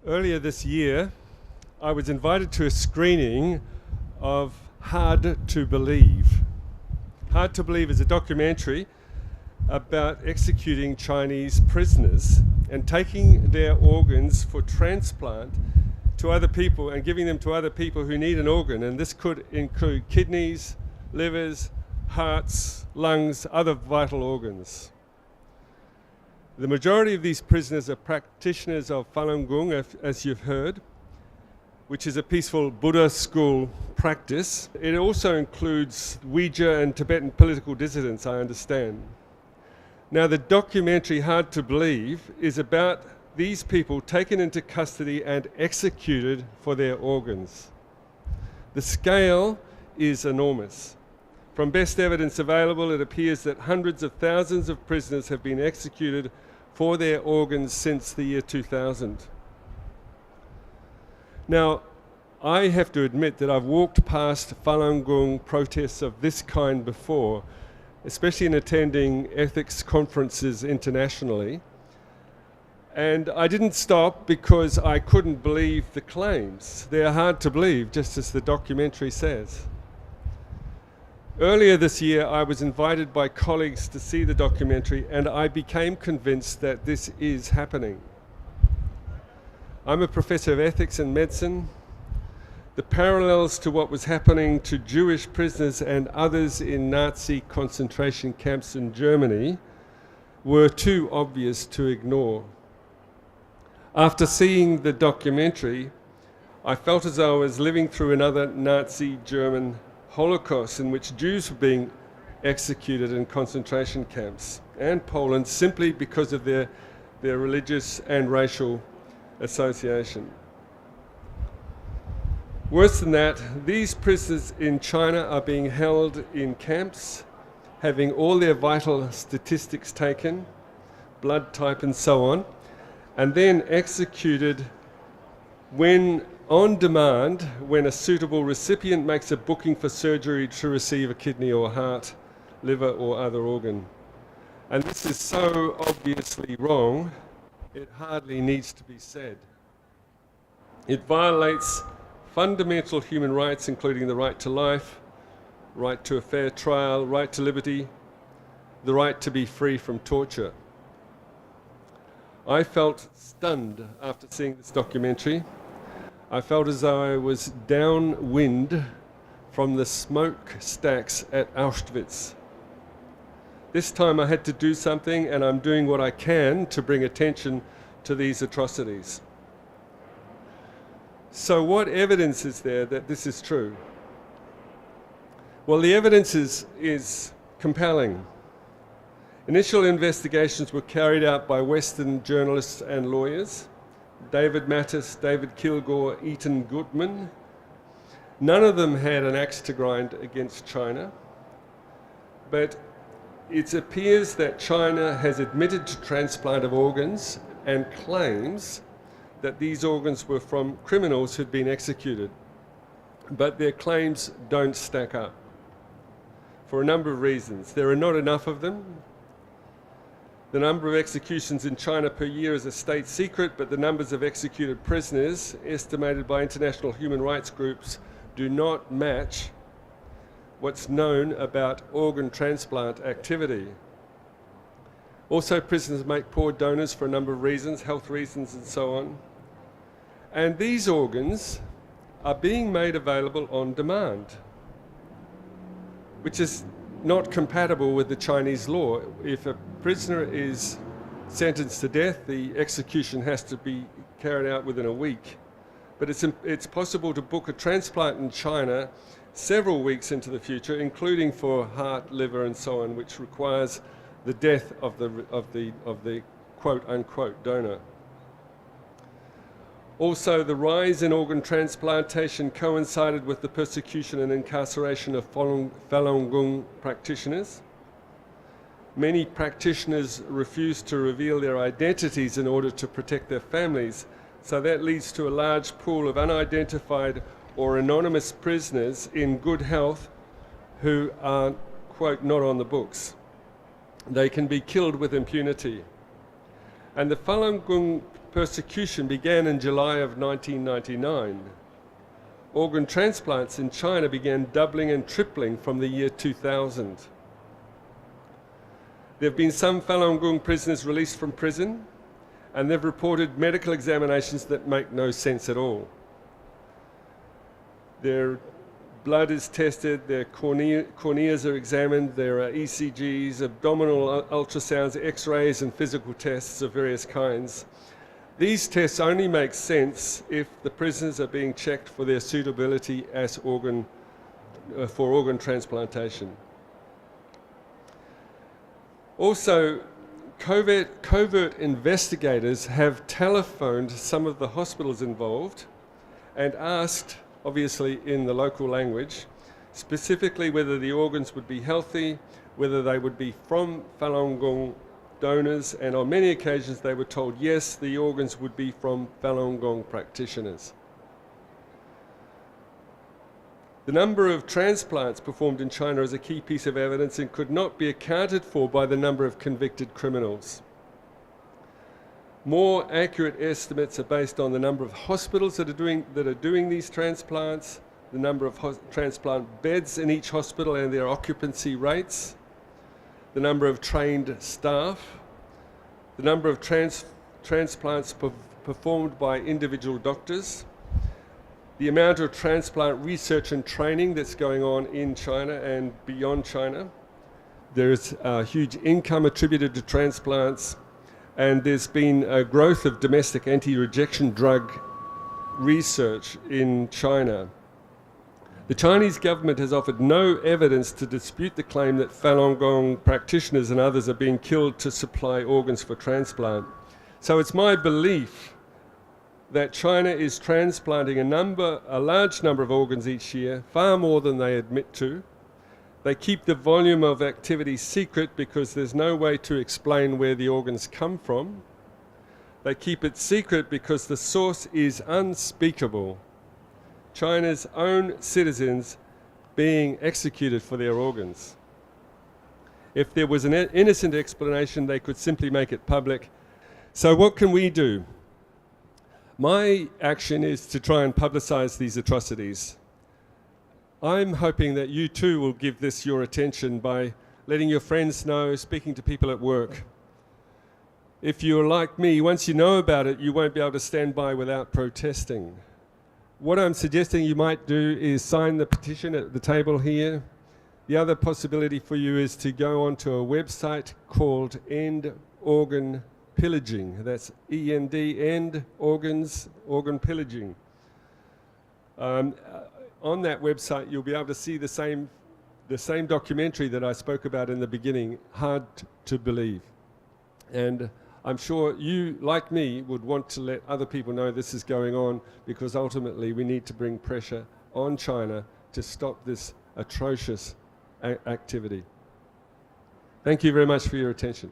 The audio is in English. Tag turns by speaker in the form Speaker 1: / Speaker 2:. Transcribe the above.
Speaker 1: Earlier this year, I was invited to a screening of Hard to Believe. Hard to Believe is a documentary about executing Chinese prisoners and taking their organs for transplant to other people and giving them to other people who need an organ. And this could include kidneys, livers, hearts, lungs, other vital organs. The majority of these prisoners are practitioners of Falun Gong, as you've heard, which is a peaceful Buddha school practice. It also includes Uyghur and Tibetan political dissidents, I understand. Now, the documentary Hard to Believe is about these people taken into custody and executed for their organs. The scale is enormous. From best evidence available, it appears that hundreds of thousands of prisoners have been executed for their organs since the year 2000. Now, I have to admit that I've walked past Falun Gong protests of this kind before, especially in attending ethics conferences internationally. And I didn't stop because I couldn't believe the claims. They're hard to believe, just as the documentary says. Earlier this year, I was invited by colleagues to see the documentary, and I became convinced that this is happening. I'm a professor of ethics and medicine. The parallels to what was happening to Jewish prisoners and others in Nazi concentration camps in Germany were too obvious to ignore. After seeing the documentary, I felt as though I was living through another Nazi German Holocaust in which Jews were being executed in concentration camps, and Poland, simply because of their religious and racial association. Worse than that, these prisoners in China are being held in camps, having all their vital statistics taken, blood type and so on, and then executed on demand when a suitable recipient makes a booking for surgery to receive a kidney or heart, liver or other organ. And this is so obviously wrong, it hardly needs to be said. It violates fundamental human rights, including the right to life, right to a fair trial, right to liberty, the right to be free from torture. I felt stunned after seeing this documentary. I felt as though I was downwind from the smokestacks at Auschwitz. This time I had to do something, and I'm doing what I can to bring attention to these atrocities. So what evidence is there that this is true? Well, the evidence is compelling. Initial investigations were carried out by Western journalists and lawyers. David Mattis, David Kilgore, Eaton Gutman. None of them had an axe to grind against China, but it appears that China has admitted to transplant of organs and claims that these organs were from criminals who'd been executed. But their claims don't stack up for a number of reasons. There are not enough of them. The number of executions in China per year is a state secret, but the numbers of executed prisoners, estimated by international human rights groups, do not match what's known about organ transplant activity. Also, prisoners make poor donors for a number of reasons, health reasons and so on. And these organs are being made available on demand, which is not compatible with the Chinese law. If a prisoner is sentenced to death, the execution has to be carried out within a week. But it's possible to book a transplant in China several weeks into the future, including for heart, liver, and so on, which requires the death of the quote-unquote donor. Also, the rise in organ transplantation coincided with the persecution and incarceration of Falun Gong practitioners. Many practitioners refuse to reveal their identities in order to protect their families, so that leads to a large pool of unidentified or anonymous prisoners in good health who are, quote, not on the books. They can be killed with impunity. And the Falun Gong persecution began in July of 1999. Organ transplants in China began doubling and tripling from the year 2000. There have been some Falun Gong prisoners released from prison, and they've reported medical examinations that make no sense at all. Their blood is tested, their corneas are examined, there are ECGs, abdominal ultrasounds, x-rays and physical tests of various kinds. These tests only make sense if the prisoners are being checked for their suitability as for organ transplantation. Also, covert investigators have telephoned some of the hospitals involved and asked, obviously in the local language, specifically whether the organs would be healthy, whether they would be from Falun Gong donors, and on many occasions they were told yes, the organs would be from Falun Gong practitioners. The number of transplants performed in China is a key piece of evidence and could not be accounted for by the number of convicted criminals. More accurate estimates are based on the number of hospitals that are doing these transplants, the number of transplant beds in each hospital and their occupancy rates, the number of trained staff, the number of transplants performed by individual doctors, the amount of transplant research and training that's going on in China and beyond China. There's a huge income attributed to transplants, and there's been a growth of domestic anti-rejection drug research in China. The Chinese government has offered no evidence to dispute the claim that Falun Gong practitioners and others are being killed to supply organs for transplant. So it's my belief that China is transplanting a large number of organs each year, far more than they admit to. They keep the volume of activity secret because there's no way to explain where the organs come from. They keep it secret because the source is unspeakable. China's own citizens being executed for their organs. If there was an innocent explanation, they could simply make it public. So what can we do? My action is to try and publicize these atrocities. I'm hoping that you too will give this your attention by letting your friends know, speaking to people at work. If you're like me, once you know about it, you won't be able to stand by without protesting. What I'm suggesting you might do is sign the petition at the table here. The other possibility for you is to go onto a website called End Organ Pillaging. That's END, End Organs, Organ Pillaging. On that website, you'll be able to see the same documentary that I spoke about in the beginning, Hard to Believe. And I'm sure you, like me, would want to let other people know this is going on, because ultimately we need to bring pressure on China to stop this atrocious activity. Thank you very much for your attention.